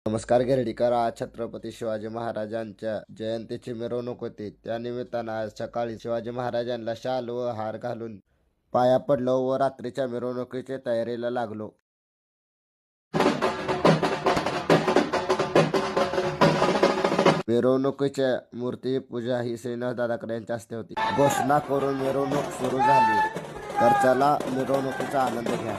नमस्कार गिरडीकर. आज छत्रपती शिवाजी महाराजांच्या जयंतीची मिरवणूक होती. त्या निमित्तानं आज सकाळी शिवाजी महाराजांना शाल व हार घालून पाया पडलो व रात्रीच्या मिरवणुकीच्या तयारीला लागलो. मिरवणुकीच्या मूर्ती पूजा ही श्रीनिवास दादाकडे यांच्या हस्ते होती. घोषणा करून मिरवणूक सुरू झाली. तर चला मिरवणुकीचा आनंद घ्या.